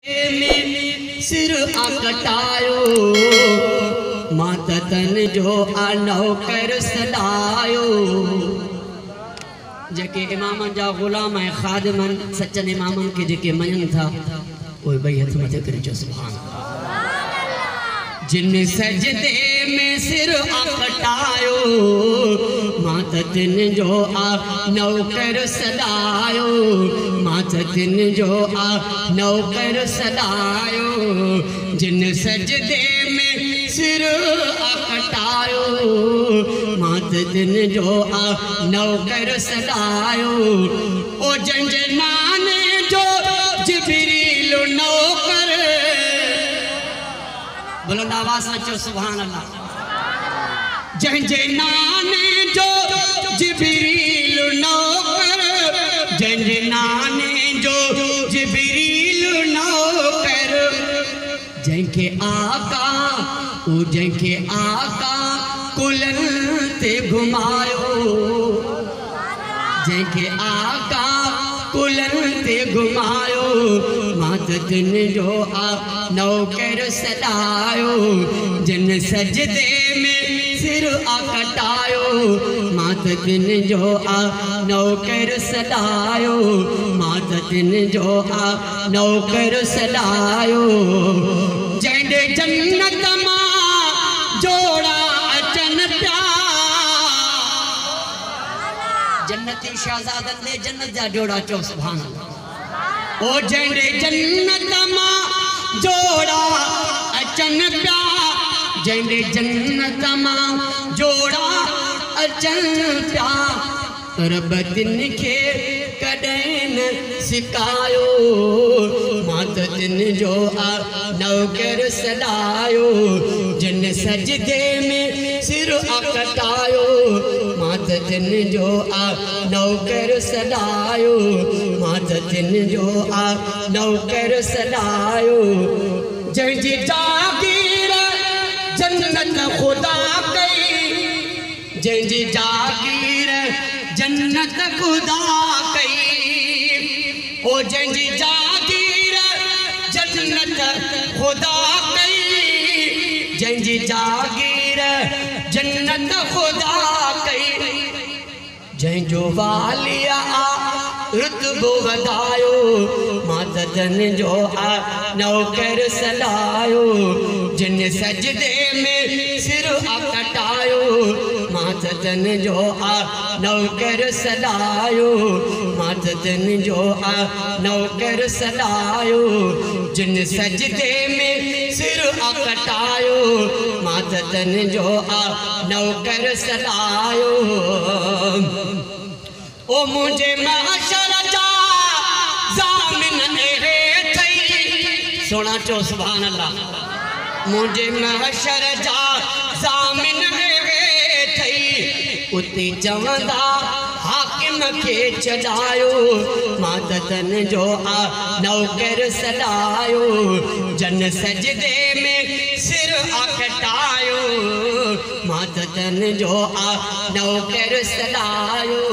में सिर कटायो माततन जो नौकर सदायो जेके इमामन जा गुलाम है खादिमन सच्चन इमामन के जेके मयन था ओए भाई हथ मथे करे जो सुभान अल्लाह जिन सजदे में सिर कटायो माततन जो नौकर सदायो माततन जो नौकर सदायो जिन सजदे में सिर कटायो माततन जो नौकर सदायो ओ जंजनाने जो जिब्रील नौकर बुलंद आवाज से चो सुभान अल्लाह जंजनाने जो जिब्रील नौकर जंजनाने जो जिब्रील नौकर जंके आका ओ जंके आका कुलन ते घुमायो जंके आका कुलन ते घुमायो माततन जो नौकर सदायो जिन सजदे में सिर कटायो माततन जो नौकर सदायो माततन जो नौकर सदायो जंदे जन्नत मां जोड़ा अचन प्या जन्नती शहजादन ने जन्नत जा जोड़ा चो सुभान अल्लाह ओ जंदे जन्नत मां जोड़ा अचन प्या जंदे जन्नत मां जोड़ा अचन प्या रब दिन के कदैन सिकायो माततन जो नौकर सदायो जिन सजदे में सिर कटायो माततन जो नौकर सदायो माततन जो नौकर सदायो जंजी जागीर जन्नत खुदा कई जंजी जागीर जन्नत खुदा कई ओ जंजी जागीर जन्नत खुदा कई जंजी जागीर जन्नत खुदा कई जंजो वालिया रुतबो वधायो माततन जो नौकर सदायो जिन सजदे में सिर कटायो माततन जो नौकर सदायो माततन जो नौकर सदायो जिन सजदे में सिर कटायो माततन जो नौकर सदायो ओ मुझे महशर जा ज़ामिन एहे थई सोना चो सुभान अल्लाह मुझे महशर जा ज़ामिन एहे थई उते चवंदा हाकिम के चढ़ायो माततन जो नौकर सदायो जन सजदे में सिर कटायो माततन जो नौकर सदायो।